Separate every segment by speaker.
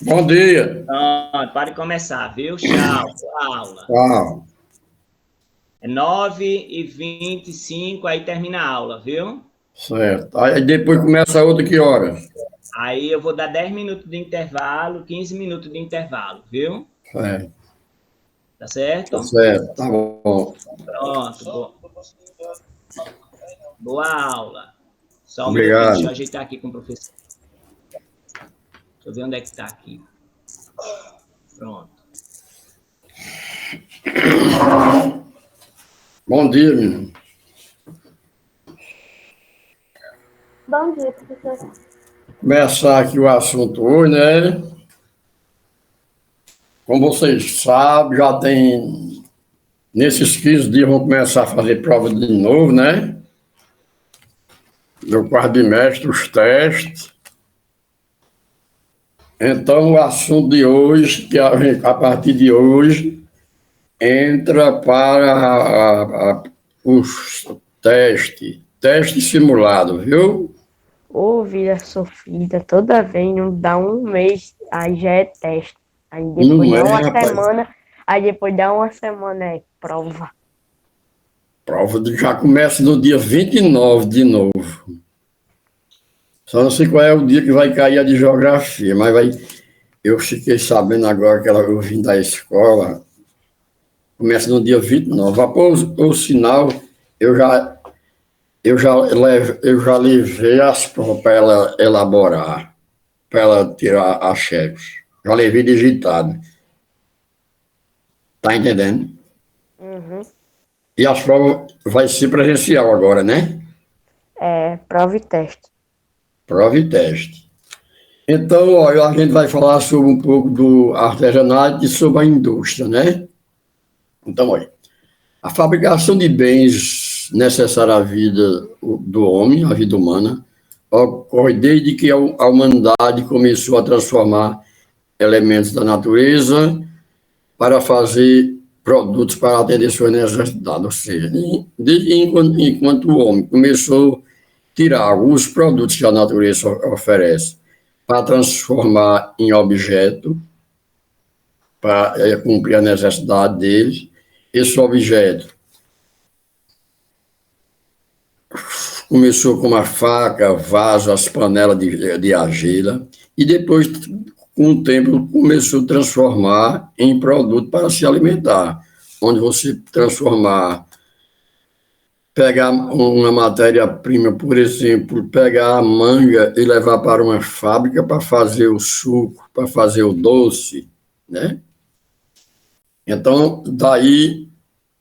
Speaker 1: Bom dia.
Speaker 2: Pronto, pode começar, viu? Tchau, boa aula.
Speaker 1: Tchau.
Speaker 2: É 9h25, aí termina a aula, viu?
Speaker 1: Certo. Aí depois começa a outra que horas?
Speaker 2: Aí eu vou dar 10 minutos de intervalo, 15 minutos de intervalo, viu?
Speaker 1: Certo.
Speaker 2: Tá
Speaker 1: Tá
Speaker 2: certo?
Speaker 1: certo, tá bom.
Speaker 2: Pronto, boa aula. Só um minutinho, deixa eu
Speaker 1: Obrigado.
Speaker 2: ajeitar aqui com o professor. Deixa eu ver onde é que tá aqui. Pronto.
Speaker 1: Bom dia, menino.
Speaker 3: Bom dia, professor.
Speaker 1: Começar aqui o assunto hoje, né? Como vocês sabem, já tem. Nesses 15 dias vão começar a fazer prova de novo, né? Do quarto bimestre, os testes. Então, o assunto de hoje, que a partir de hoje, entra para os testes, teste simulado, viu?
Speaker 3: Ô, vida sofrida, toda vez não dá um mês, aí já é teste. Aí depois
Speaker 1: Não
Speaker 3: dá
Speaker 1: é,
Speaker 3: uma
Speaker 1: rapaz.
Speaker 3: semana, aí depois dá uma semana é prova.
Speaker 1: Já começa no dia 29 de novo. Só não sei qual é o dia que vai cair a de geografia, mas vai. Eu fiquei sabendo agora que eu vim da escola. Começa no dia 29. Após o sinal, eu já, eu já levei as provas para ela elaborar, para ela tirar as chefes. Já levei digitado. Tá entendendo?
Speaker 3: Uhum.
Speaker 1: E as provas vai ser presencial agora, né?
Speaker 3: É, prova e teste.
Speaker 1: Prova e teste. Então, olha, a gente vai falar sobre um pouco do artesanato e sobre a indústria, né? Então, olha, a fabricação de bens necessários à vida do homem, à vida humana, ocorre desde que a humanidade começou a transformar elementos da natureza para fazer produtos para atender suas necessidades. Ou seja, desde enquanto o homem começou a tirar alguns produtos que a natureza oferece para transformar em objeto, para cumprir a necessidade deles, esse objeto começou com uma faca, vaso, as panelas de argila, e depois, com o tempo, começou a transformar em produto para se alimentar, onde você transformar, pegar uma matéria-prima, por exemplo, pegar a manga e levar para uma fábrica para fazer o suco, para fazer o doce, né? Então, daí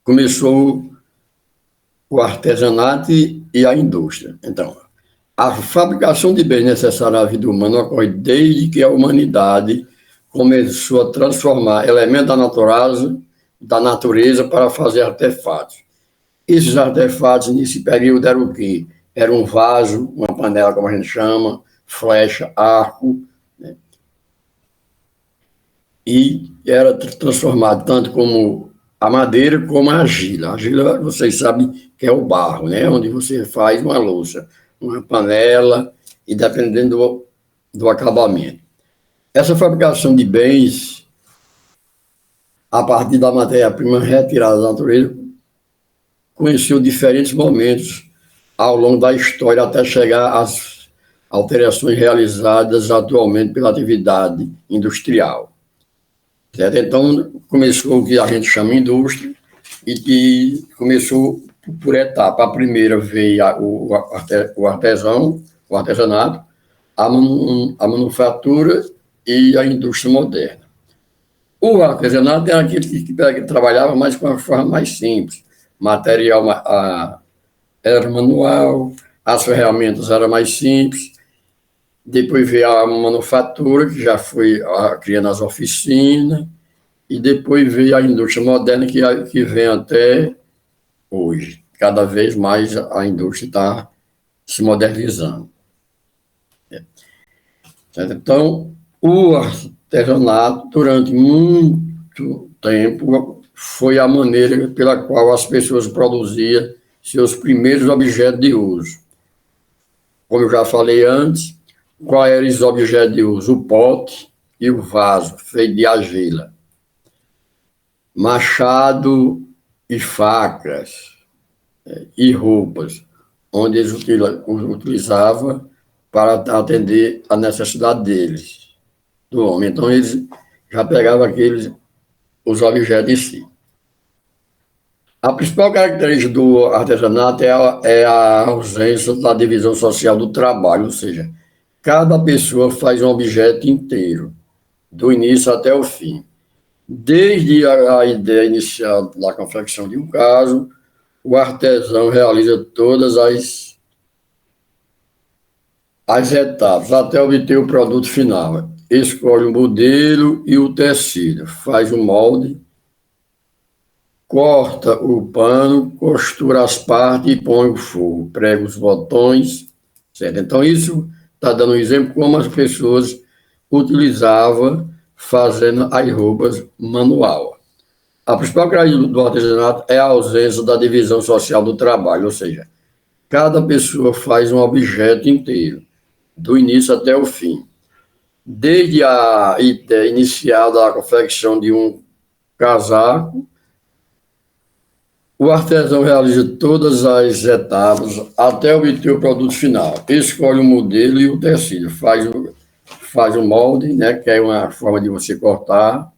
Speaker 1: começou o artesanato e a indústria. Então, a fabricação de bens necessários à vida humana ocorre desde que a humanidade começou a transformar elementos da natureza para fazer artefatos. Esses artefatos, nesse período, eram o quê? Era um vaso, uma panela, como a gente chama, flecha, arco, né? E era transformado tanto como a madeira como a argila. A argila, vocês sabem que é o barro, né? Onde você faz uma louça, uma panela, e dependendo do acabamento. Essa fabricação de bens, a partir da matéria-prima retirada da natureza, conheceu diferentes momentos ao longo da história até chegar às alterações realizadas atualmente pela atividade industrial. Certo? Então, começou o que a gente chama de indústria e que começou por etapa. A primeira veio o artesão, o artesanato, a manufatura e a indústria moderna. O artesanato era aquele que trabalhava mais com uma forma mais simples. Material era manual, as ferramentas eram mais simples. Depois veio a manufatura, que já foi criando as oficinas, e depois veio a indústria moderna, que vem até hoje. Cada vez mais a indústria está se modernizando. Certo? Então, o artesanato, durante muito tempo, foi a maneira pela qual as pessoas produziam seus primeiros objetos de uso. Como eu já falei antes, quais eram os objetos de uso? O pote, e o vaso, feito de argila, machado e facas e roupas, onde eles utilizavam para atender a necessidade deles, do homem. Então, eles já pegavam os objetos em si. A principal característica do artesanato é a ausência da divisão social do trabalho, ou seja, cada pessoa faz um objeto inteiro, do início até o fim. Desde a ideia inicial da confecção de um caso, o artesão realiza todas as etapas, até obter o produto final. Escolhe o modelo e o tecido, faz o molde, corta o pano, costura as partes e põe o fogo, prega os botões, certo? Então, isso está dando um exemplo como as pessoas utilizavam fazendo as roupas manual. A principal característica do artesanato é a ausência da divisão social do trabalho, ou seja, cada pessoa faz um objeto inteiro, do início até o fim. Desde a ideia inicial da confecção de um casaco, o artesão realiza todas as etapas até obter o produto final. Escolhe o modelo e o tecido, faz o molde, né, que é uma forma de você cortar,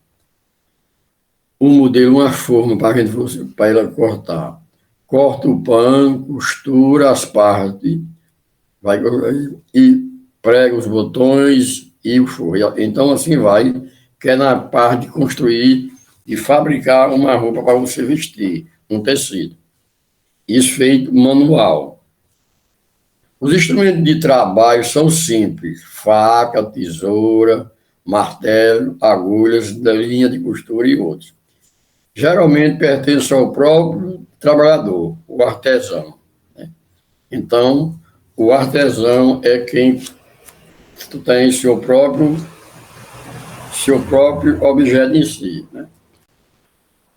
Speaker 1: um modelo, uma forma para ela cortar. Corta o pano, costura as partes, e prega os botões e o forro. Então, assim vai, que é na parte de construir e fabricar uma roupa para você vestir, um tecido. Isso feito manual. Os instrumentos de trabalho são simples: faca, tesoura, martelo, agulhas, linha de costura e outros. Geralmente pertencem ao próprio trabalhador, o artesão, né? Então, o artesão é quem tem seu próprio objeto em si, né?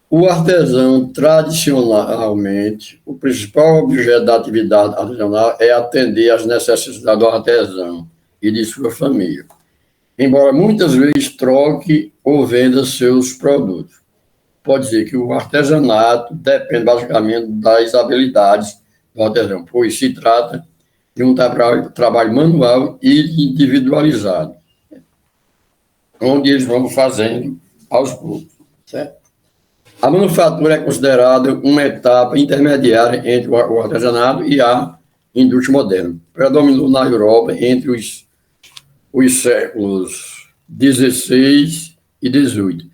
Speaker 1: O artesão, tradicionalmente, o principal objeto da atividade artesanal é atender às necessidades do artesão e de sua família, embora muitas vezes troque ou venda seus produtos. Pode dizer que o artesanato depende basicamente das habilidades do artesão, pois se trata de um trabalho manual e individualizado, onde eles vão fazendo aos poucos, certo? A manufatura é considerada uma etapa intermediária entre o artesanato e a indústria moderna. Predominou na Europa entre os séculos XVI e XVIII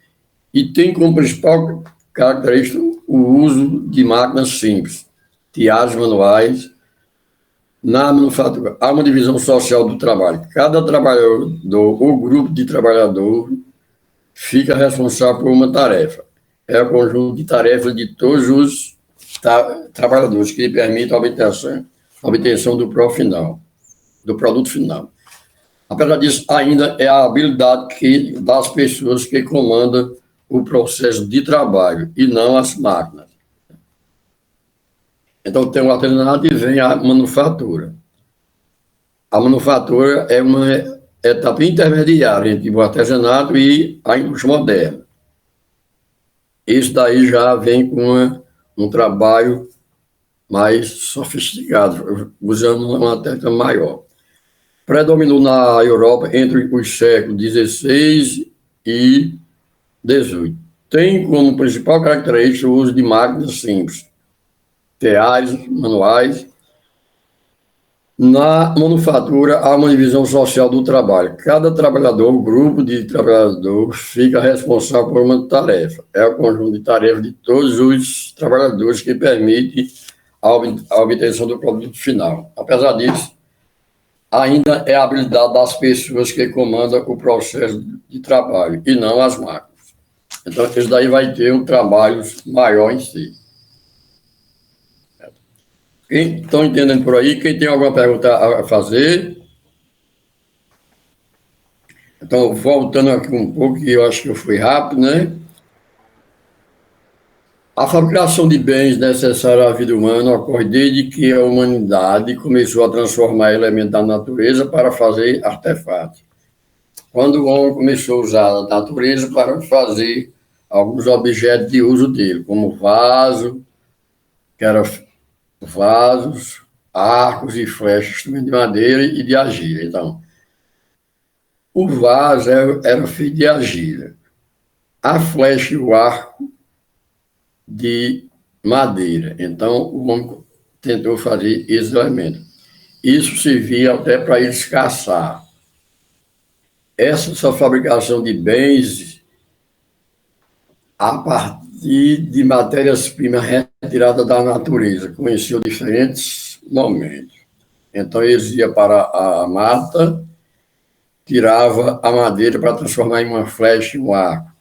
Speaker 1: e tem como principal característica o uso de máquinas simples, teares manuais. Na manufatura, há uma divisão social do trabalho. Cada trabalhador ou grupo de trabalhadores fica responsável por uma tarefa. É o conjunto de tarefas de todos os trabalhadores que lhe permite a obtenção do produto final. Apesar disso, ainda é a habilidade das pessoas que comandam o processo de trabalho e não as máquinas. Então, tem o artesanato e vem a manufatura. A manufatura é uma etapa intermediária entre o artesanato e a indústria moderna. Isso daí já vem com um trabalho mais sofisticado, usando uma técnica maior. Predominou na Europa entre os séculos XVI e XVIII. Tem como principal característica o uso de máquinas simples, teares, manuais. Na manufatura, há uma divisão social do trabalho. Cada trabalhador, grupo de trabalhadores, fica responsável por uma tarefa. É o conjunto de tarefas de todos os trabalhadores que permite a obtenção do produto final. Apesar disso, ainda é a habilidade das pessoas que comandam o processo de trabalho e não as máquinas. Então, isso daí vai ter um trabalho maior em si. Quem estão entendendo por aí? Quem tem alguma pergunta a fazer? Então, voltando aqui um pouco, que eu acho que eu fui rápido, né? A fabricação de bens necessários à vida humana ocorre desde que a humanidade começou a transformar elementos da natureza para fazer artefatos. quando o homem começou a usar a natureza para fazer alguns objetos de uso dele, como vaso, que era vasos, arcos e flechas também de madeira e de argila. Então, o vaso era feito de argila, a flecha e o arco de madeira. Então, o homem tentou fazer esses elementos. Isso servia até para eles caçar. Essa sua fabricação de bens a partir de matérias-primas retiradas da natureza, conheciam diferentes momentos. Então, eles iam para a mata, tirava a madeira para transformar em uma flecha e um arco.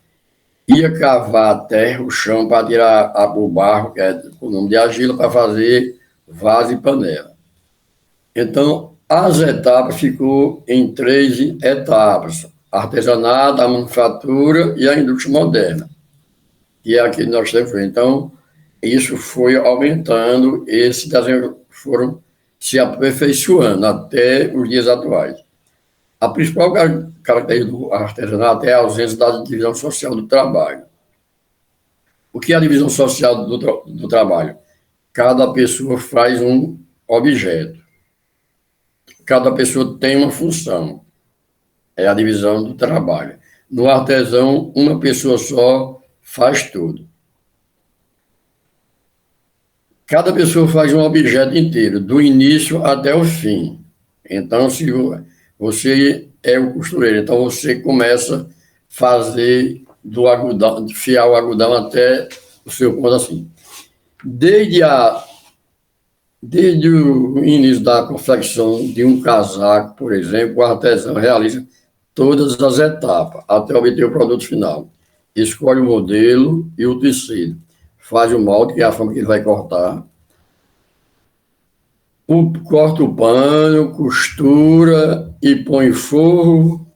Speaker 1: Ia cavar a terra, o chão, para tirar o barro, que é o nome de argila, para fazer vaso e panela. Então, as etapas ficou em 3 etapas: artesanato, a manufatura e a indústria moderna, que é aqui que nós temos. Então, isso foi aumentando, esses desenhos foram se aperfeiçoando até os dias atuais. A principal característica do artesanato é a ausência da divisão social do trabalho. O que é a divisão social do trabalho? Cada pessoa faz um objeto. Cada pessoa tem uma função. É a divisão do trabalho. No artesão, uma pessoa só faz tudo. Cada pessoa faz um objeto inteiro, do início até o fim. Então, se você é o costureiro, então você começa a fazer do algodão, fiar o algodão até o seu ponto assim. Desde o início da confecção de um casaco, por exemplo, o artesão realiza todas as etapas até obter o produto final. Escolhe o modelo e o tecido. Faz o molde, que é a forma que ele vai cortar. Corta o pano, costura e põe forro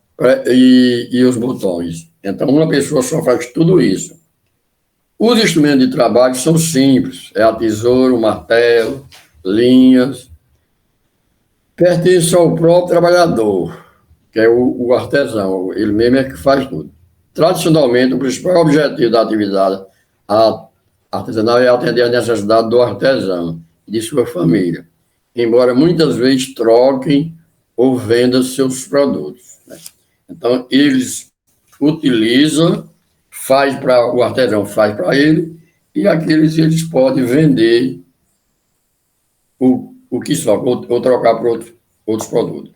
Speaker 1: e os botões. Então, uma pessoa só faz tudo isso. Os instrumentos de trabalho são simples. É a tesoura, o martelo, linhas. Pertence ao próprio trabalhador, que é o artesão. Ele mesmo é que faz tudo. Tradicionalmente, o principal objetivo da atividade artesanal é atender às necessidades do artesão e de sua família, embora muitas vezes troquem ou vendam seus produtos, né? Então, eles utilizam, o artesão faz para ele, e aqueles eles podem vender o que sobra, ou trocar por outros produtos.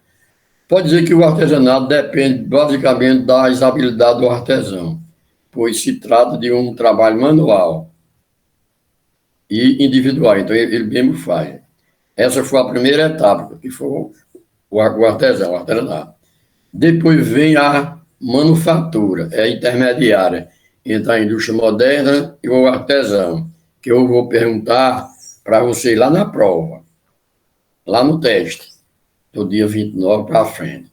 Speaker 1: Pode dizer que o artesanato depende basicamente das habilidades do artesão, pois se trata de um trabalho manual e individual, então ele mesmo faz. Essa foi a primeira etapa, que foi o artesão, o artesanato. Depois vem a manufatura, é intermediária entre a indústria moderna e o artesão, que eu vou perguntar para você lá na prova, lá no teste, do dia 29 para frente.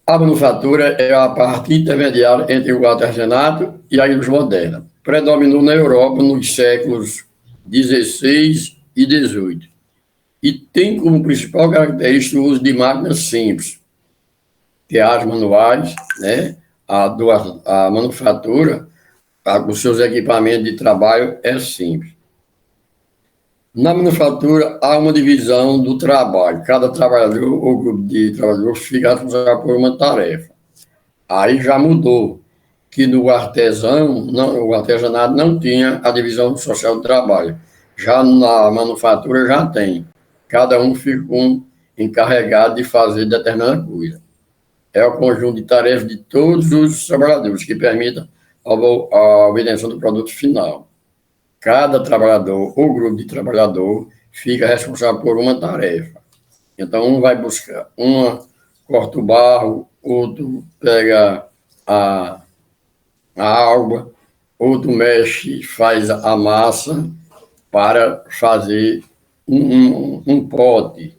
Speaker 1: A manufatura é a parte intermediária entre o artesanato e a indústria moderna. Predominou na Europa nos séculos XVI e XVIII. E tem como principal característica o uso de máquinas simples, que é as manuais, né? A manufatura, os seus equipamentos de trabalho é simples. Na manufatura, há uma divisão do trabalho. Cada trabalhador ou grupo de trabalhadores fica responsável por uma tarefa. Aí já mudou, que no o artesanato não tinha a divisão social do trabalho. Já na manufatura já tem. Cada um fica encarregado de fazer determinada coisa. É o conjunto de tarefas de todos os trabalhadores que permitam a obtenção do produto final. Cada trabalhador ou grupo de trabalhador fica responsável por uma tarefa. Então, um vai buscar, corta o barro, outro pega a água, outro mexe, faz a massa para fazer um pote,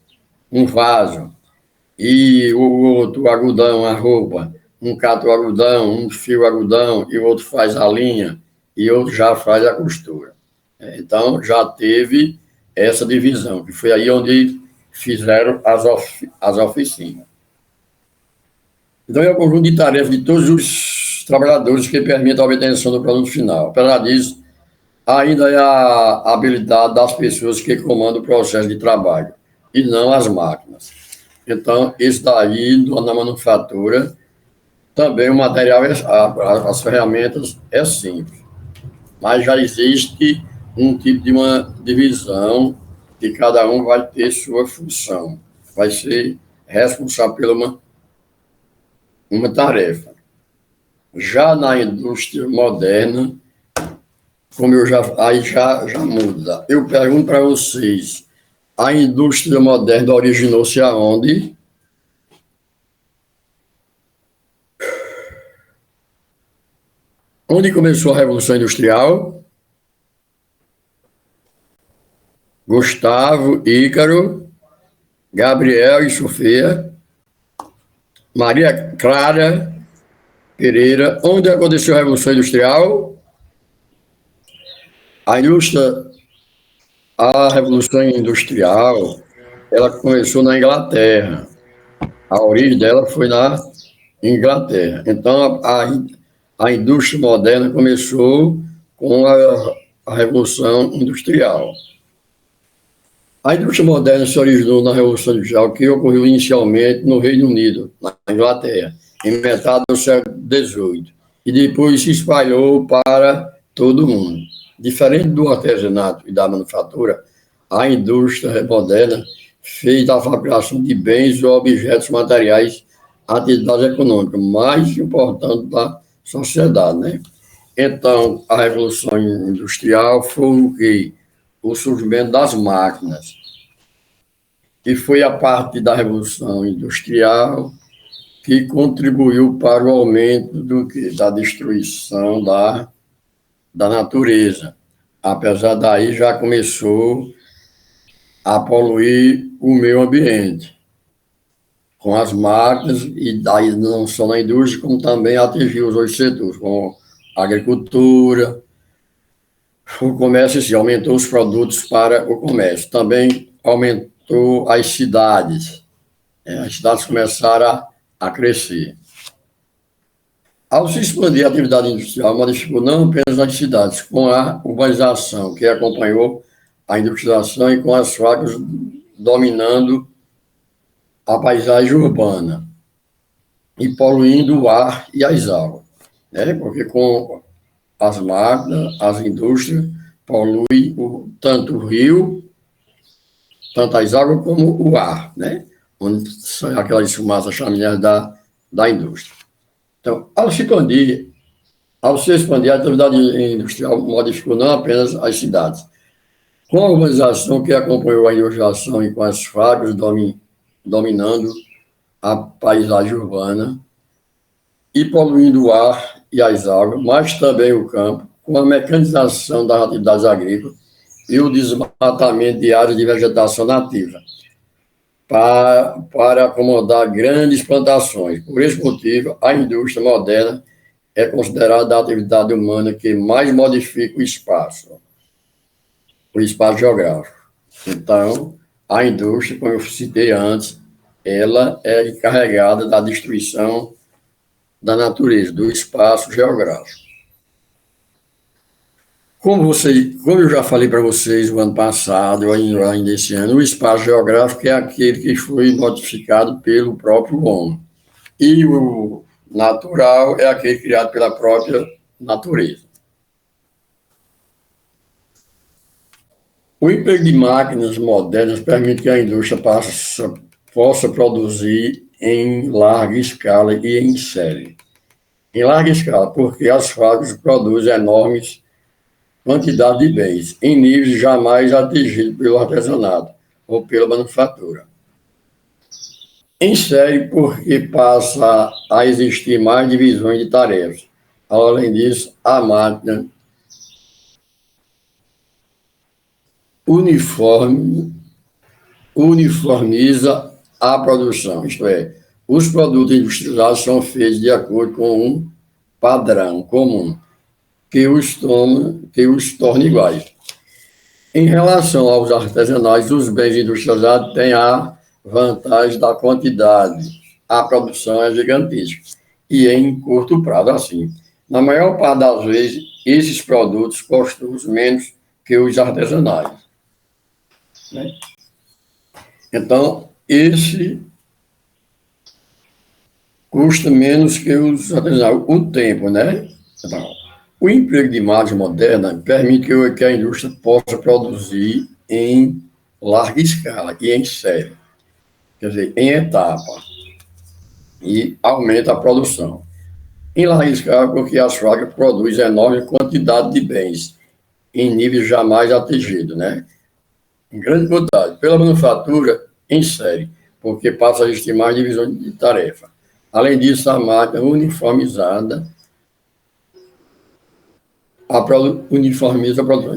Speaker 1: um vaso, e o outro algodão, a roupa, um cata o algodão, um fio o algodão, e o outro faz a linha, e outro já faz a costura. Então, já teve essa divisão, que foi aí onde fizeram as oficinas. Então, é um conjunto de tarefas de todos os trabalhadores que permitem a obtenção do produto final. Apesar disso, ainda é a habilidade das pessoas que comandam o processo de trabalho, e não as máquinas. Então, isso daí, na manufatura, também o material, as ferramentas é simples, mas já existe um tipo de uma divisão que cada um vai ter sua função, vai ser responsável por uma tarefa. Já na indústria moderna, como aí já muda. Eu pergunto para vocês, a indústria moderna originou-se aonde? Onde começou a Revolução Industrial? Gustavo, Ícaro, Gabriel e Sofia, Maria Clara Pereira. Onde aconteceu a Revolução Industrial? A Revolução Industrial, ela começou na Inglaterra. A origem dela foi na Inglaterra. Então, a indústria moderna começou com a Revolução Industrial. A indústria moderna se originou na Revolução Industrial, que ocorreu inicialmente no Reino Unido, na Inglaterra, em metade do século XVIII, e depois se espalhou para todo o mundo. Diferente do artesanato e da manufatura, a indústria moderna fez da fabricação de bens ou objetos materiais a atividade econômica mais importante da sociedade, né? Então, a Revolução Industrial foi o quê? O surgimento das máquinas. E foi a parte da Revolução Industrial que contribuiu para o aumento da destruição da natureza. Apesar daí, já começou a poluir o meio ambiente com as máquinas, e daí não só na indústria, como também atingiu os outros setores, como a agricultura, o comércio, sim, aumentou os produtos para o comércio. Também aumentou as cidades. As cidades começaram a crescer. Ao se expandir a atividade industrial, modificou não apenas as cidades, com a urbanização, que acompanhou a industrialização e com as fábricas dominando a paisagem urbana e poluindo o ar e as águas, né? Porque com as máquinas, as indústrias poluem tanto o rio, tanto as águas como o ar, né? Onde são aquelas fumaças chaminés da indústria. Então, ao se expandir, a atividade industrial modificou não apenas as cidades. Com a urbanização que acompanhou a industrialização e com as fábricas dominando a paisagem urbana e poluindo o ar e as águas, mas também o campo, com a mecanização das atividades agrícolas e o desmatamento de áreas de vegetação nativa, para acomodar grandes plantações. Por esse motivo, a indústria moderna é considerada a atividade humana que mais modifica o espaço geográfico. Então, a indústria, como eu citei antes, ela é encarregada da destruição da natureza, do espaço geográfico. Como eu já falei para vocês o ano passado, ou ainda esse ano, o espaço geográfico é aquele que foi modificado pelo próprio homem. E o natural é aquele criado pela própria natureza. O emprego de máquinas modernas permite que a indústria possa produzir em larga escala e em série. Em larga escala, porque as fábricas produzem enormes quantidades de bens, em níveis jamais atingidos pelo artesanato ou pela manufatura. Em série, porque passa a existir mais divisões de tarefas. Além disso, a máquina uniformiza a produção, isto é, os produtos industrializados são feitos de acordo com um padrão comum que os torna iguais. Em relação aos artesanais, os bens industrializados têm a vantagem da quantidade, a produção é gigantesca. E em curto prazo, assim. Na maior parte das vezes, esses produtos custam menos que os artesanais, né? Então, esse custa menos que os artesanais. O tempo, né? Então, o emprego de máquina moderna permite que a indústria possa produzir em larga escala e em série, quer dizer, em etapa, e aumenta a produção. Em larga escala, porque as fábricas produzem enorme quantidade de bens em níveis jamais atingidos, né? Em grande quantidade, pela manufatura em série, porque passa a existir mais divisão de tarefa. Além disso, a máquina uniformizada uniformiza a produção.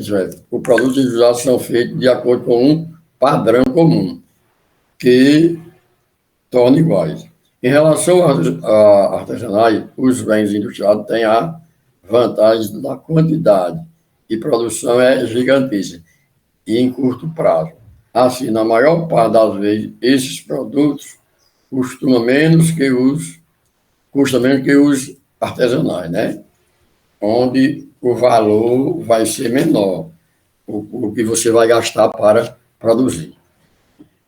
Speaker 1: Os produtos individuais são feitos de acordo com um padrão comum, que torna iguais. Em relação a artesanais, os bens industriais têm a vantagem da quantidade e produção é gigantesca e em curto prazo. Assim, na maior parte das vezes, esses produtos custam menos que os artesanais, né? Onde o valor vai ser menor, o que você vai gastar para produzir.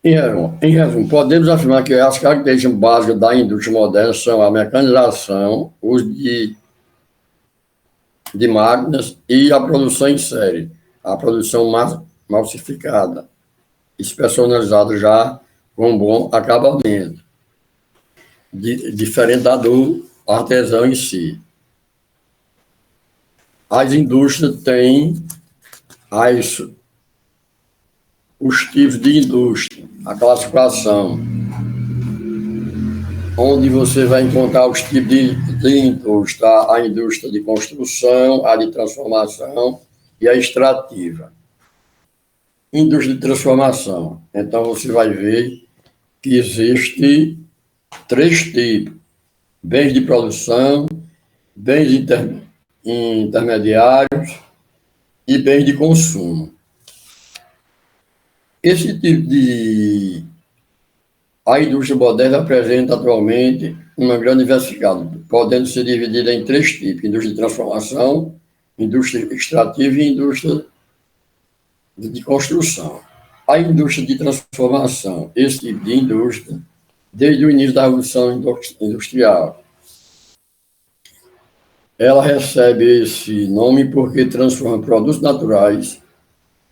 Speaker 1: Em resumo, podemos afirmar que as características básicas da indústria moderna são a mecanização, o uso de máquinas e a produção em série, a produção massificada, personalizada já com bom acabamento, diferente da do artesão em si. As indústrias têm os tipos de indústria, a classificação, onde você vai encontrar os tipos de indústria, a indústria de construção, a de transformação e a extrativa. Indústria de transformação. Então, você vai ver que existe 3 tipos: bens de produção, bens intermediários e bens de consumo. Esse tipo a indústria moderna apresenta atualmente uma grande diversidade, podendo ser dividida em 3 tipos: indústria de transformação, indústria extrativa e indústria de construção. A indústria de transformação, esse tipo de indústria, desde o início da Revolução Industrial, ela recebe esse nome porque transforma produtos naturais,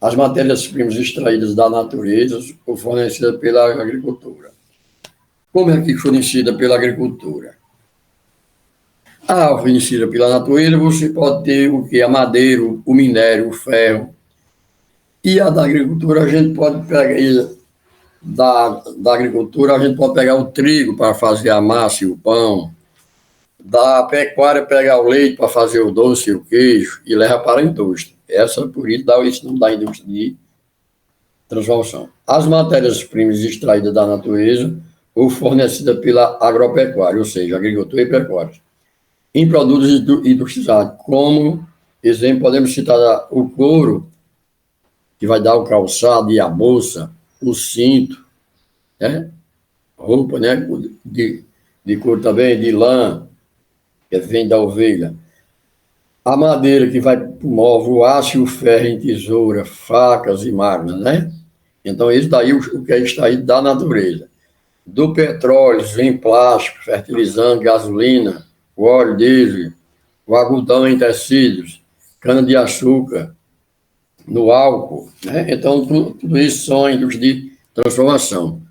Speaker 1: as matérias-primas extraídas da natureza ou fornecidas pela agricultura. Como é que fornecida pela agricultura? Fornecida pela natureza, você pode ter o que? A madeira, o minério, o ferro. E a da agricultura, a gente pode pegar, da agricultura, a gente pode pegar o trigo para fazer a massa e o pão. Da pecuária, pegar o leite para fazer o doce e o queijo e leva para a indústria. Por isso, dá esse nome da indústria de transformação. As matérias-primas extraídas da natureza ou fornecidas pela agropecuária, ou seja, agricultura e pecuária. Em produtos industrializados, como exemplo, podemos citar o couro, que vai dar o calçado e a bolsa, o cinto, né? Roupa, né? De couro também, de lã, que vem da ovelha. A madeira, que vai para o móvel, o aço e o ferro em tesoura, facas e máquinas, né? Então, isso daí o que é extraído da natureza. Do petróleo, vem plástico, fertilizante, gasolina, o óleo diesel, o algodão em tecidos, cana-de-açúcar, no álcool, né? Então, tudo isso são a indústria de transformação.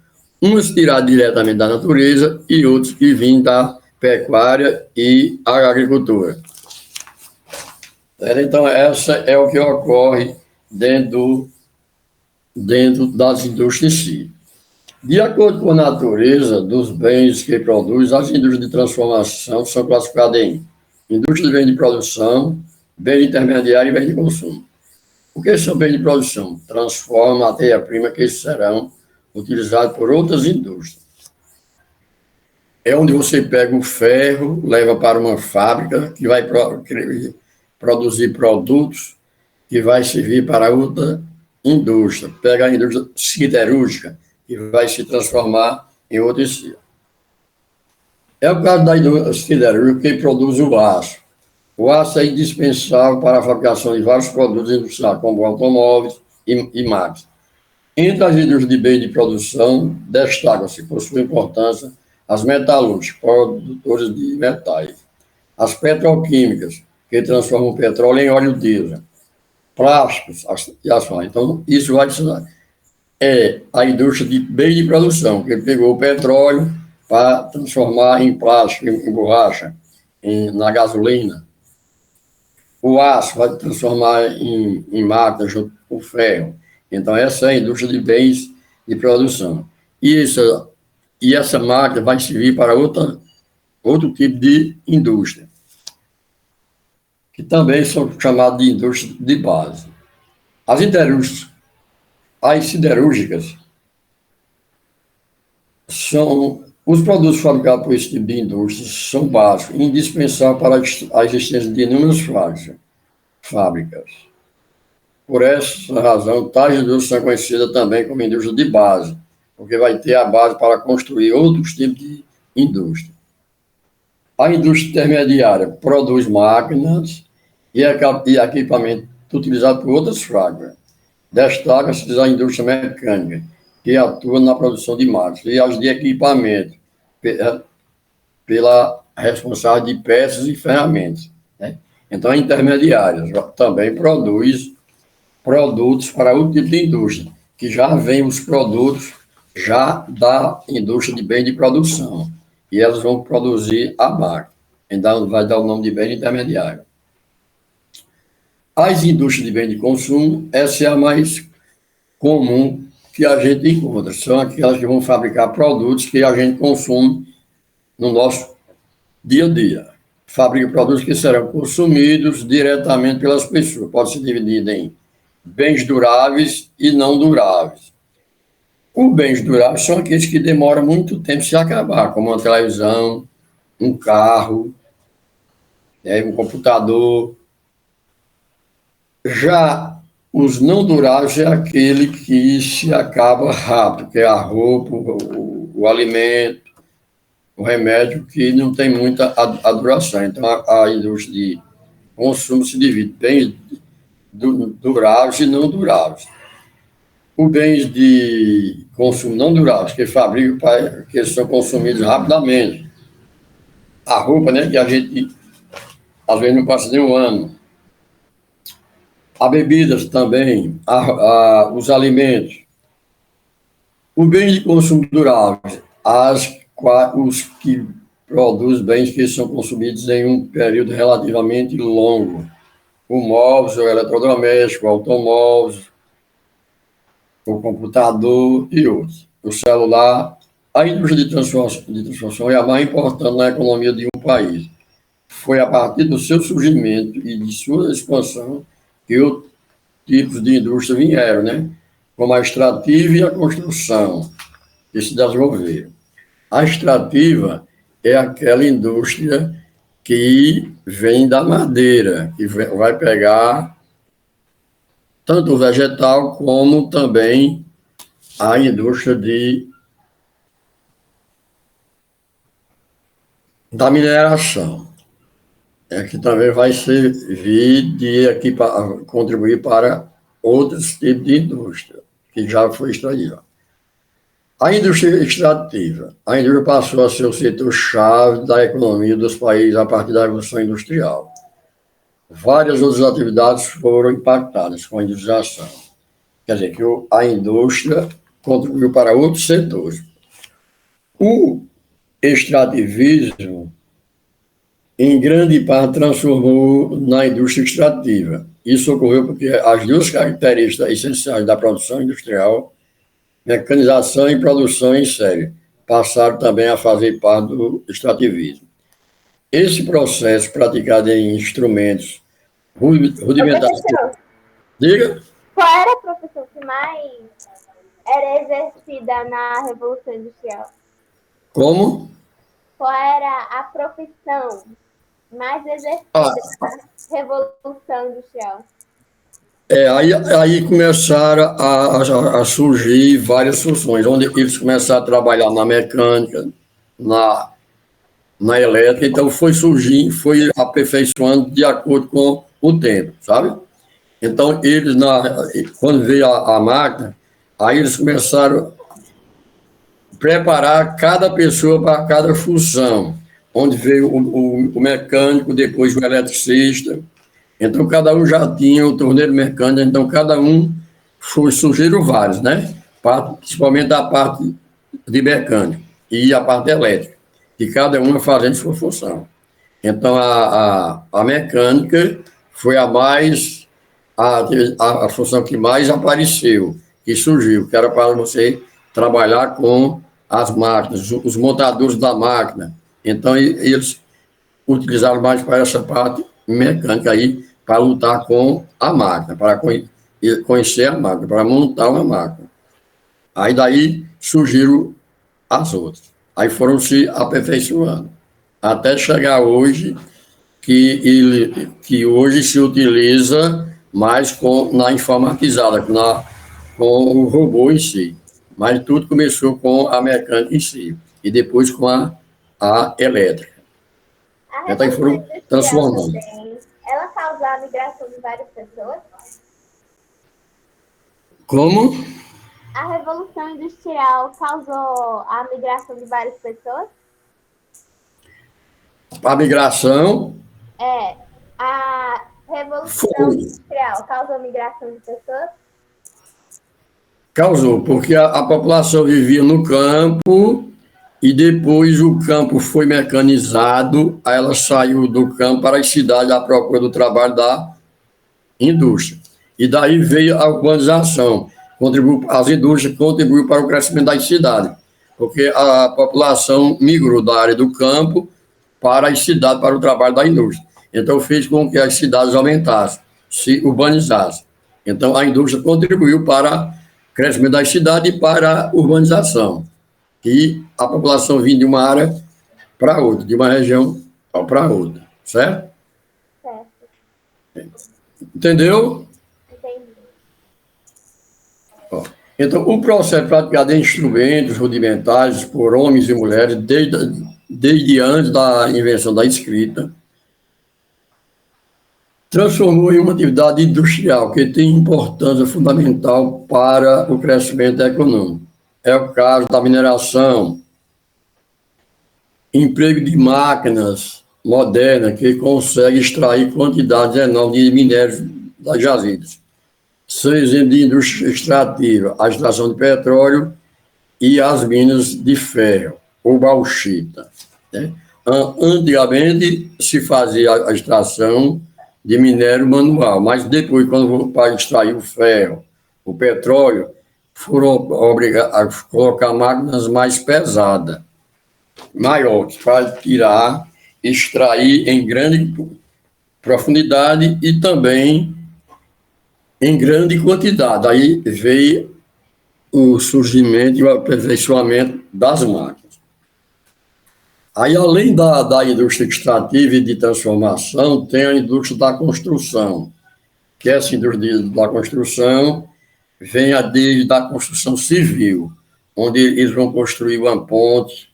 Speaker 1: Uns tirados diretamente da natureza e outros que vêm da pecuária e a agricultura. Então, essa é o que ocorre dentro das indústrias em si. De acordo com a natureza dos bens que produz, as indústrias de transformação são classificadas em indústria de bens de produção, bens intermediários e bens de consumo. O que são bens de produção? Transforma a matéria-prima que serão utilizados por outras indústrias. É onde você pega o ferro, leva para uma fábrica que vai produzir produtos que vai servir para outra indústria. Pega a indústria siderúrgica, que vai se transformar em outra indústria. É o caso da indústria siderúrgica que produz o aço. O aço é indispensável para a fabricação de vários produtos industriais, como automóveis e máquinas. Entre as indústrias de bens de produção, destacam-se, por sua importância, as metalúrgicas, produtores de metais, as petroquímicas, que transformam o petróleo em óleo diesel, plásticos e asfalto. Então, isso vai é a indústria de bens de produção, que pegou o petróleo para transformar em plástico, em borracha, na gasolina. O aço vai transformar em máquinas junto com o ferro. Então, essa é a indústria de bens de produção. E essa máquina vai servir para outro tipo de indústria, que também são chamadas de indústria de base. As siderúrgicas são os produtos fabricados por esse tipo de indústria são básicos, indispensáveis para a existência de inúmeras fábricas. Por essa razão, tais indústrias são conhecidas também como indústria de base, porque vai ter a base para construir outros tipos de indústria. A indústria intermediária produz máquinas e equipamento utilizado por outras fábricas. Destaca-se a indústria mecânica, que atua na produção de máquinas, e as de equipamento, pela responsável de peças e ferramentas. Né? Então, a intermediária também produz produtos para outro tipo de indústria, que já vem os produtos já da indústria de bem de produção, e elas vão produzir a máquina. Então, vai dar o nome de bem intermediário. As indústrias de bem de consumo, essa é a mais comum que a gente encontra. São aquelas que vão fabricar produtos que a gente consome no nosso dia a dia. Fabrica produtos que serão consumidos diretamente pelas pessoas. Pode ser dividido em bens duráveis e não duráveis. Os bens duráveis são aqueles que demoram muito tempo se acabar, como uma televisão, um carro, um computador. Já os não duráveis é aquele que se acaba rápido, que é a roupa, o alimento, o remédio, que não tem muita a duração. Então, a indústria de consumo se divide em bens duráveis e não duráveis. Os bens de consumo não duráveis, que fabricam, que são consumidos rapidamente. A roupa, né, que a gente, às vezes, não passa nem um ano. As bebidas também, os alimentos. Os bens de consumo duráveis, os que produzem bens que são consumidos em um período relativamente longo. O móveis, o eletrodoméstico, o automóveis, o computador e outros. O celular. A indústria de transformação é a mais importante na economia de um país. Foi a partir do seu surgimento e de sua expansão que outros tipos de indústria vieram, né? Como a extrativa e a construção, que se desenvolveram. A extrativa é aquela indústria que vem da madeira, que vai pegar tanto o vegetal como também a indústria da mineração. Que também vai servir contribuir para outros tipos de indústria, que já foi extraída. A indústria extrativa. A indústria passou a ser o setor-chave da economia dos países a partir da Revolução Industrial. Várias outras atividades foram impactadas com a industrialização. Quer dizer, que a indústria contribuiu para outros setores. O extrativismo, em grande parte, transformou na indústria extrativa. Isso ocorreu porque as duas características essenciais da produção industrial, mecanização e produção em série, passaram também a fazer parte do extrativismo. Esse processo, praticado em instrumentos rudimentares... Diga?
Speaker 4: Qual era a profissão que mais era exercida na Revolução Industrial?
Speaker 1: Como?
Speaker 4: Qual era a profissão mais exercida na Revolução Industrial?
Speaker 1: Aí começaram a surgir várias funções, onde eles começaram a trabalhar na mecânica, na na elétrica, então foi surgindo, foi aperfeiçoando de acordo com o tempo, sabe? Então, eles, quando veio a máquina, aí eles começaram a preparar cada pessoa para cada função, onde veio o mecânico, depois o eletricista. Então, cada um já tinha o torneiro mecânico, então cada um surgiram vários, né? Principalmente a parte de mecânico e a parte elétrica, e cada uma fazendo sua função. Então, a mecânica foi a função que mais apareceu, que surgiu, que era para você trabalhar com as máquinas, os montadores da máquina. Então, eles utilizaram mais para essa parte mecânica aí, para lutar com a máquina, para conhecer a máquina, para montar uma máquina. Aí daí surgiram as outras. Aí foram se aperfeiçoando, até chegar hoje, que hoje se utiliza mais na informatizada, com o robô em si. Mas tudo começou com a mecânica em si, e depois com a elétrica. Então aí foram transformando.
Speaker 4: Ela causou a migração de várias pessoas?
Speaker 1: Como?
Speaker 4: A Revolução Industrial causou a migração de várias pessoas?
Speaker 1: A migração?
Speaker 4: A Revolução Industrial causou a migração de pessoas?
Speaker 1: Causou, porque a população vivia no campo e depois o campo foi mecanizado, aí ela saiu do campo para as cidades à procura do trabalho da indústria. E daí veio a urbanização. As indústrias contribuíram para o crescimento das cidades, porque a população migrou da área do campo para as cidades, para o trabalho da indústria. Então, fez com que as cidades aumentassem, se urbanizassem. Então, a indústria contribuiu para o crescimento das cidades e para a urbanização. E a população vinha de uma área para outra, de uma região para outra, certo?
Speaker 4: Certo.
Speaker 1: Entendeu?
Speaker 4: Entendi.
Speaker 1: Então, o processo praticado em instrumentos rudimentares por homens e mulheres, desde antes da invenção da escrita, transformou em uma atividade industrial que tem importância fundamental para o crescimento econômico. É o caso da mineração, emprego de máquinas modernas que conseguem extrair quantidades enormes de minérios das jazidas. São exemplos de indústria extrativa, a extração de petróleo e as minas de ferro, ou bauxita. Né? Antigamente se fazia a extração de minério manual, mas depois, quando para extrair o ferro, o petróleo, foram obrigados a colocar máquinas mais pesadas, maiores, para extrair em grande profundidade e também em grande quantidade. Aí veio o surgimento e o aperfeiçoamento das máquinas. Aí, além da indústria extrativa e de transformação, tem a indústria da construção, que essa indústria da construção vem desde a construção civil, onde eles vão construir uma ponte,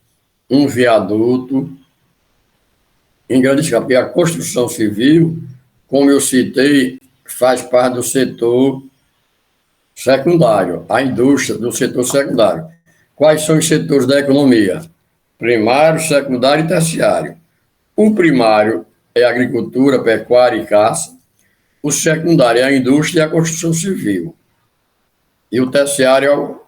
Speaker 1: um viaduto, em grande escala, porque a construção civil, como eu citei, faz parte do setor secundário, a indústria do setor secundário. Quais são os setores da economia? Primário, secundário e terciário. O primário é a agricultura, pecuária e caça. O secundário é a indústria e a construção civil. E o terciário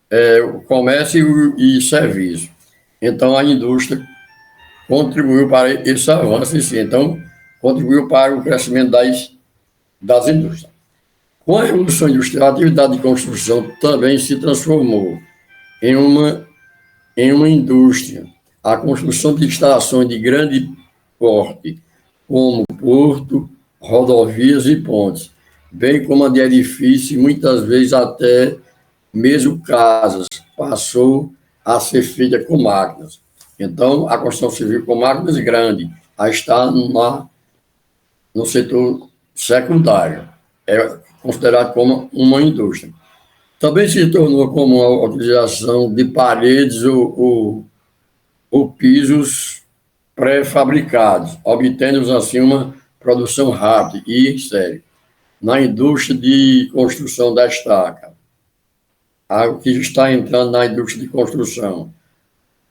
Speaker 1: é o comércio e serviço. Então, a indústria contribuiu para esse avanço, sim. Então, contribuiu para o crescimento das indústrias. Com a Revolução Industrial, a atividade de construção também se transformou em uma indústria. A construção de instalações de grande porte, como porto, rodovias e pontes, bem como a de edifícios e muitas vezes até mesmo casas, passou a ser feita com máquinas. Então, a construção civil com máquinas grandes, aí está no setor secundário, é considerado como uma indústria. Também se tornou comum a utilização de paredes ou ou pisos pré-fabricados, obtendo assim uma produção rápida e em série. Na indústria de construção da estaca, algo que está entrando na indústria de construção,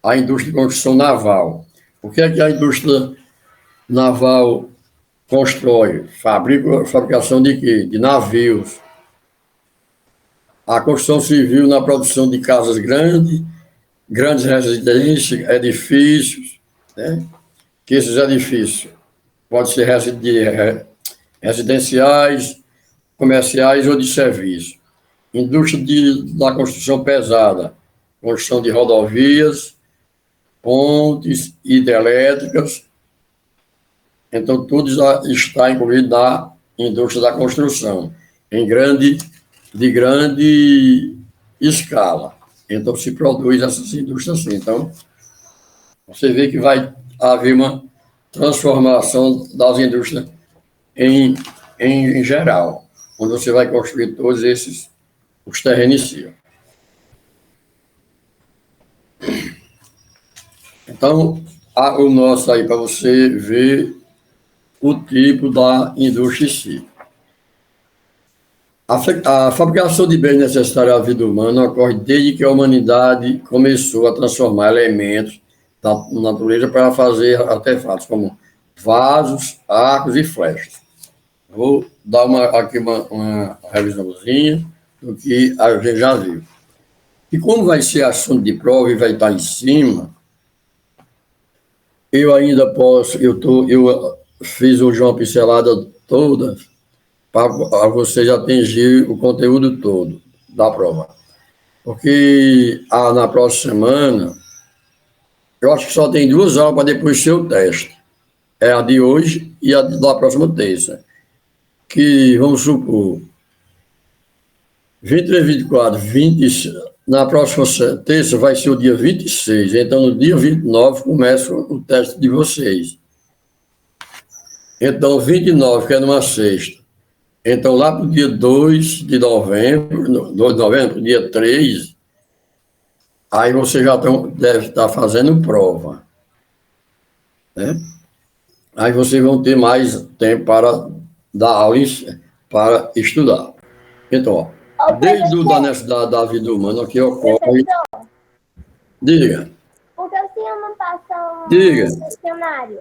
Speaker 1: a indústria de construção naval. O que é que a indústria naval constrói? Fabricação de quê? De navios. A construção civil na produção de casas grandes residências, edifícios, né? Que esses edifícios podem ser residenciais, comerciais ou de serviço. Indústria da construção pesada, construção de rodovias, pontes, hidrelétricas. Então, tudo já está incluído na indústria da construção, de grande escala. Então, se produz essas indústrias assim. Então, você vê que vai haver uma transformação das indústrias em geral, onde você vai construir todos os terrenos em si. Então, o nosso aí, para você ver o tipo da indústria em si. A fabricação de bens necessários à vida humana ocorre desde que a humanidade começou a transformar elementos da natureza para fazer artefatos, como vasos, arcos e flechas. Vou dar aqui uma revisãozinha do que a gente já viu. E como vai ser assunto de prova e vai estar em cima, eu ainda posso, eu fiz hoje uma pincelada toda para vocês atingir o conteúdo todo da prova. Porque na próxima semana, eu acho que só tem 2 aulas para depois ser o teste. É a de hoje e a da próxima terça. Que, vamos supor, 23, 24, 20, na próxima terça vai ser o dia 26. Então, no dia 29 começa o teste de vocês. Então, 29, que é numa sexta. Então, lá para o dia 2 de novembro, dia 3, aí vocês já devem estar fazendo prova. Né? Aí vocês vão ter mais tempo para dar aula, para estudar. Então, desde da necessidade da vida humana que ocorre... Diga.
Speaker 4: Por que o senhor não passa
Speaker 1: um
Speaker 4: questionário?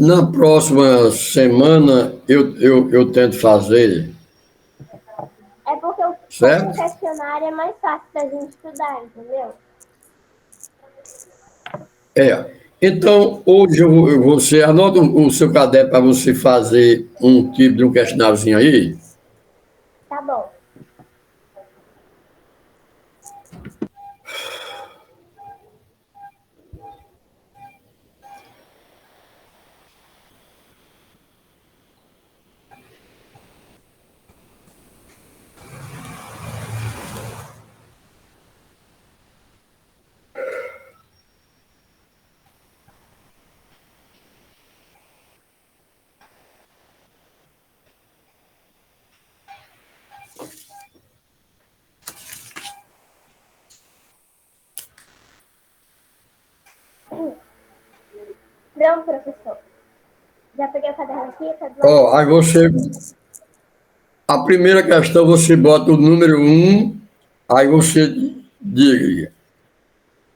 Speaker 1: Na próxima semana eu tento fazer.
Speaker 4: É porque o questionário é mais fácil da gente estudar, entendeu?
Speaker 1: Então, hoje você anota o seu caderno para você fazer um tipo de um questionáriozinho aí?
Speaker 4: Tá bom. Pronto, professor. Já peguei o caderno aqui.
Speaker 1: Aí você... A primeira questão, você bota o número 1, aí você diga,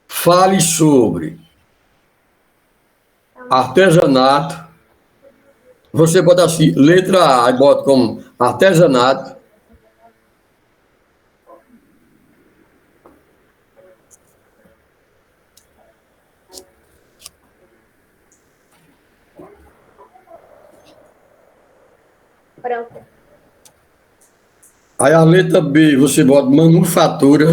Speaker 1: fale sobre artesanato. Você bota assim, letra A, aí bota como artesanato.
Speaker 4: Pronto.
Speaker 1: Aí a letra B, você bota manufatura.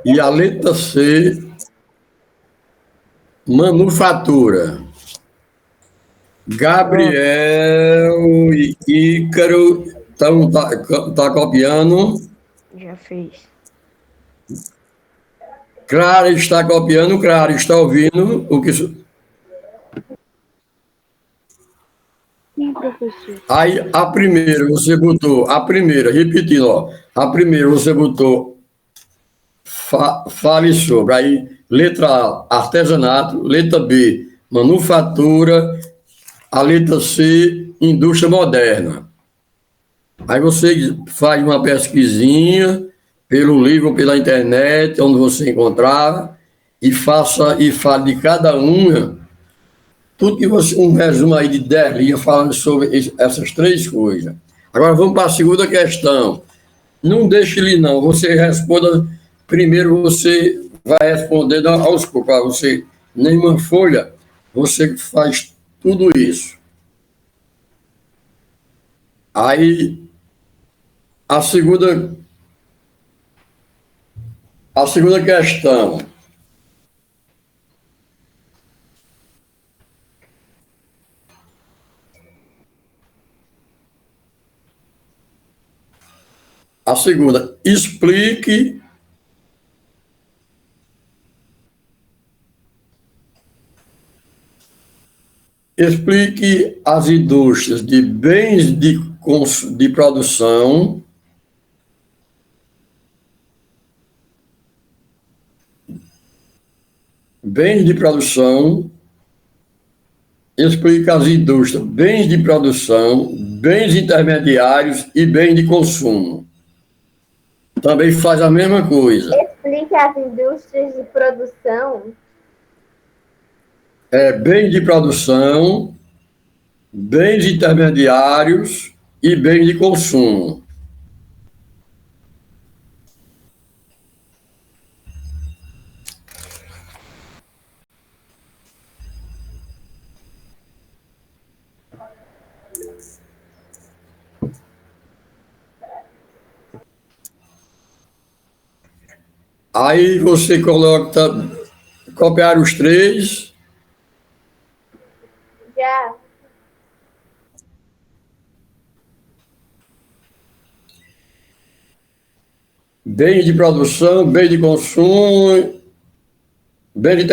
Speaker 1: E a letra C, manufatura. Gabriel e Ícaro tá copiando?
Speaker 3: Já fez.
Speaker 1: Clara está copiando, Clara está ouvindo o que...
Speaker 3: Sim, professor.
Speaker 1: Aí, repetindo, ó, a primeira você botou, fale sobre, aí, letra A, artesanato, letra B, manufatura, a letra C, indústria moderna. Aí você faz uma pesquisinha pelo livro, pela internet, onde você encontrar, e fale de cada uma, tudo que você, um resumo aí de 10 linhas falando sobre essas três coisas. Agora vamos para a segunda questão. Não deixe ele não, você responda, primeiro você vai respondendo aos poucos, para você, nenhuma folha, você faz tudo isso. Aí, a segunda questão. A segunda, explique as indústrias de bens de produção, explica as indústrias, bens de produção, bens intermediários e bens de consumo. Também faz a mesma coisa.
Speaker 4: Explique as indústrias de produção.
Speaker 1: Bens de produção, bens intermediários e bens de consumo. Aí você coloca, copiar os três.
Speaker 4: Já.
Speaker 1: Bens de produção, bens de consumo, bens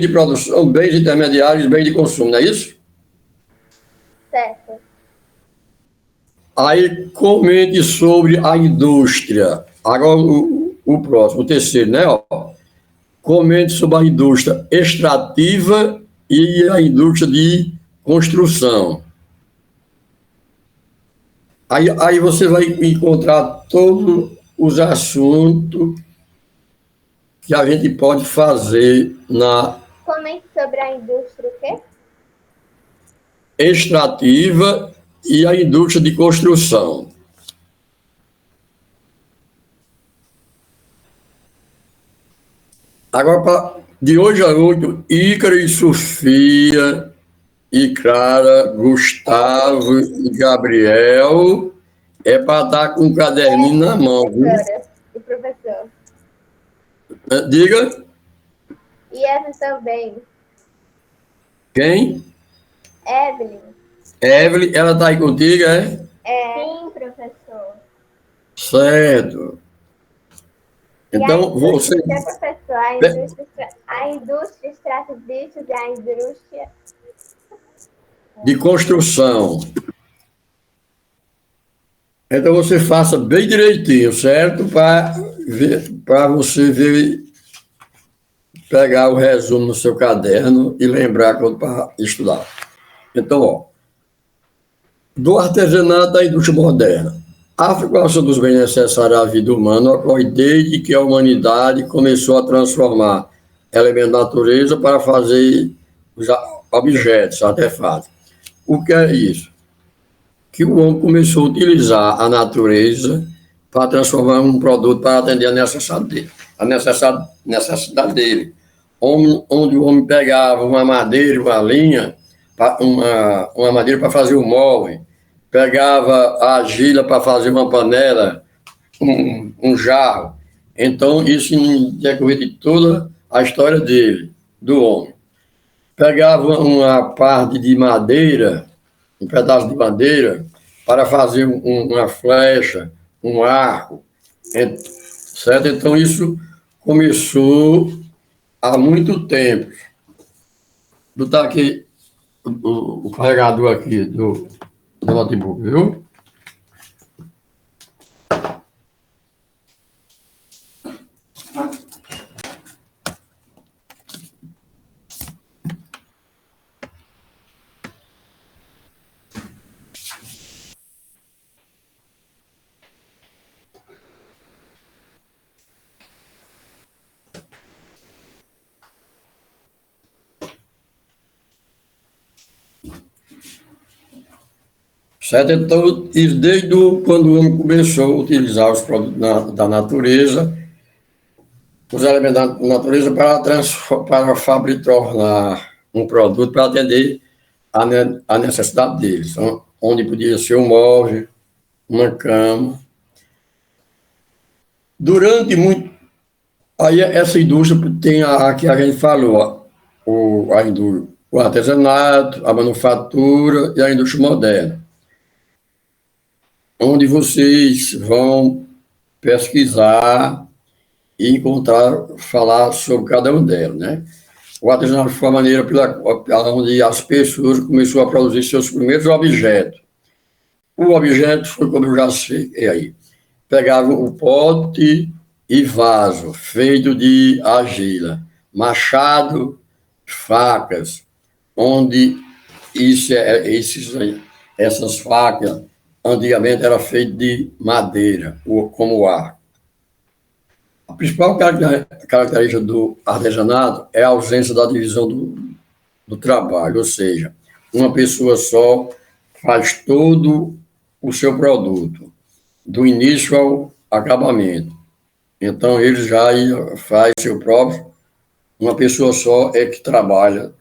Speaker 1: de produção, bens intermediários, bens de consumo, não é isso?
Speaker 4: Certo.
Speaker 1: Aí comente sobre a indústria. Agora o próximo, o terceiro, né? Ó. Comente sobre a indústria extrativa e a indústria de construção. Aí você vai encontrar todos os assuntos que a gente pode fazer na
Speaker 4: Comente sobre a indústria o quê?
Speaker 1: extrativa e a indústria de construção. Agora, de hoje a 8, Ícaro e Sofia, e Clara, Gustavo e Gabriel, é para estar com o caderninho na mão, viu?
Speaker 4: E professor.
Speaker 1: Diga.
Speaker 4: E essa também.
Speaker 1: Quem?
Speaker 4: Evelyn.
Speaker 1: Evelyn, ela está aí contigo, é?
Speaker 4: Sim, professor.
Speaker 1: Certo. Então, você...
Speaker 4: Professor, a indústria extrativista e a indústria...
Speaker 1: de construção. Então, você faça bem direitinho, certo? Para você ver, pegar o resumo no seu caderno e lembrar para estudar. Então, ó, do artesanato à indústria moderna. A fabricação dos bens necessários à vida humana ocorre desde que a humanidade começou a transformar elementos da natureza para fazer os objetos, artefatos. O que é isso? Que o homem começou a utilizar a natureza para transformar um produto para atender a necessidade dele. Onde o homem pegava uma madeira, uma linha, uma madeira para fazer o molde, pegava a argila para fazer uma panela, um jarro. Então, isso em decorrer de toda a história dele, do homem. Pegava uma parte de madeira, um pedaço de madeira, para fazer uma flecha, um arco, certo? Então, isso começou há muito tempo. Botar aqui o carregador aqui do notebook, viu? Certo? Então, isso desde quando o homem começou a utilizar os produtos da natureza, os elementos da natureza para fabricar, tornar um produto para atender a necessidade deles, onde podia ser um móvel, uma cama. Durante muito... Aí essa indústria tem a que a gente falou, a indústria, o artesanato, a manufatura e a indústria moderna, onde vocês vão pesquisar e encontrar, falar sobre cada um delas, né? O artesanato foi a maneira onde as pessoas começaram a produzir seus primeiros objetos. O objeto foi, como eu já sei, aí, pegavam o pote e vaso, feito de argila, machado, facas, onde essas facas antigamente eram feitas de madeira, como arco. A principal característica do artesanato é a ausência da divisão do trabalho, ou seja, uma pessoa só faz todo o seu produto, do início ao acabamento. Então, ele já faz seu próprio, uma pessoa só é que trabalha.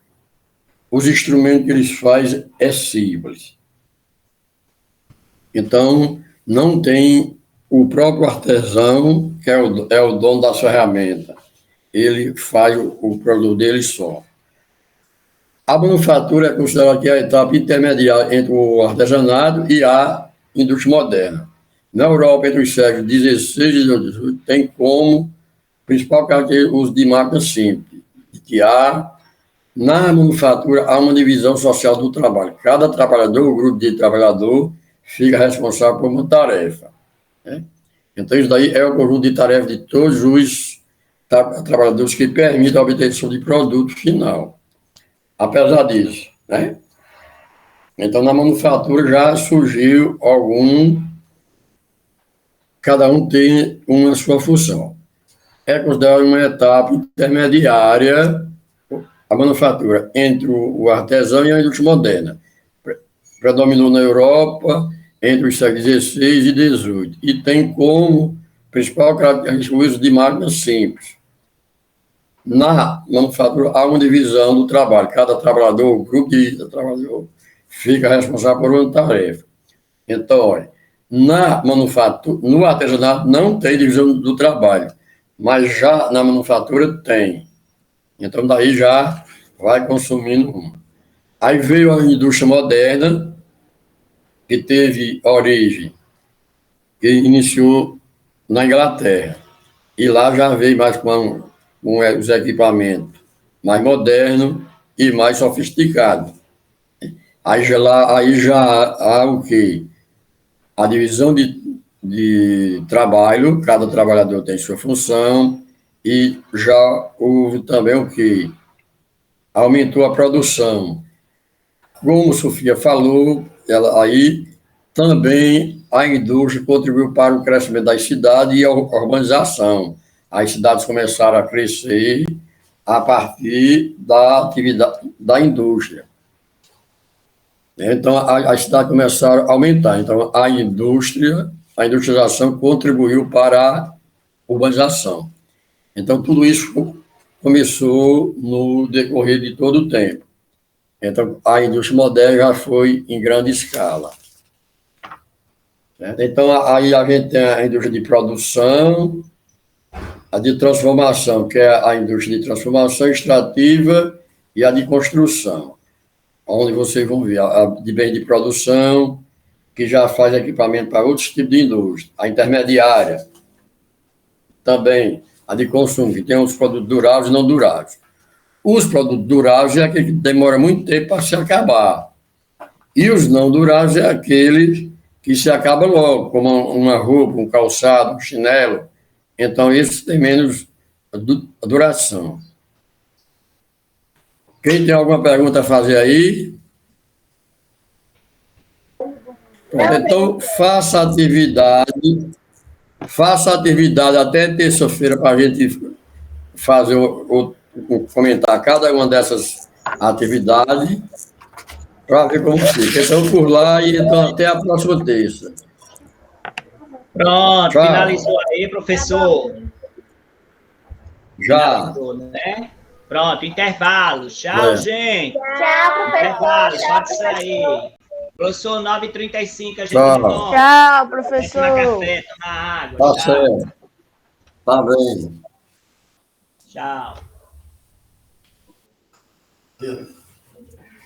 Speaker 1: Os instrumentos que eles fazem é simples. Então, não tem o próprio artesão, que é o dono da ferramenta. Ele faz o produto dele só. A manufatura é considerada que é a etapa intermediária entre o artesanato e a indústria moderna. Na Europa, entre os séculos XVI e XVIII, tem como principal característica o uso de máquinas simples, que na manufatura há uma divisão social do trabalho. Cada trabalhador, o grupo de trabalhador, fica responsável por uma tarefa, né? Então, isso daí é o conjunto de tarefas de todos os trabalhadores que permitem a obtenção de produto final. Apesar disso, né? Então, na manufatura já surgiu cada um tem uma sua função. É considerada uma etapa intermediária, a manufatura, entre o artesão e a indústria moderna. Predominou na Europa entre os séculos XVI e XVIII, e tem como principal característica o uso de máquinas simples. Na manufatura há uma divisão do trabalho. Cada trabalhador, o grupo de trabalhador, fica responsável por uma tarefa. Então, olha, na manufatura, no artesanato não tem divisão do trabalho, mas já na manufatura tem. Então, daí já vai consumindo uma. Aí veio a indústria moderna, que teve origem, que iniciou na Inglaterra. E lá já veio mais com os equipamentos mais modernos e mais sofisticados. Aí já há o quê? A divisão de trabalho, cada trabalhador tem sua função, e já houve também o quê? Aumentou a produção. Como Sofia falou, aí também a indústria contribuiu para o crescimento das cidades e a urbanização. As cidades começaram a crescer a partir da atividade da indústria. Então, as cidades começaram a aumentar. Então, a industrialização contribuiu para a urbanização. Então, tudo isso começou no decorrer de todo o tempo. Então, a indústria moderna já foi em grande escala. Certo? Então, aí a gente tem a indústria de produção, a de transformação, que é a indústria de transformação extrativa, e a de construção, onde vocês vão ver a de bens de produção, que já faz equipamento para outros tipos de indústria. A intermediária, também a de consumo, que tem os produtos duráveis e não duráveis. Os produtos duráveis é aquele que demora muito tempo para se acabar. E os não duráveis é aquele que se acaba logo, como uma roupa, um calçado, um chinelo. Então, esses têm menos duração. Quem tem alguma pergunta a fazer aí? Pronto, então, faça atividade até terça-feira para a gente fazer comentar cada uma dessas atividades para ver como fica. Então, por lá, e então até a próxima terça.
Speaker 2: Pronto,
Speaker 1: Tchau.
Speaker 2: finalizou aí, professor.
Speaker 1: Já.
Speaker 2: Finalizou, né? Pronto, intervalo. Tchau, gente.
Speaker 4: Tchau,
Speaker 2: Intervalo,
Speaker 4: professor.
Speaker 2: pode sair. Professor, 9h35, a gente
Speaker 1: Tchau.
Speaker 2: volta.
Speaker 3: Tchau,
Speaker 2: Tomar
Speaker 3: professor.
Speaker 2: café, tomar água.
Speaker 1: Tá
Speaker 2: Tchau.
Speaker 1: certo. Tá bem.
Speaker 2: Tchau.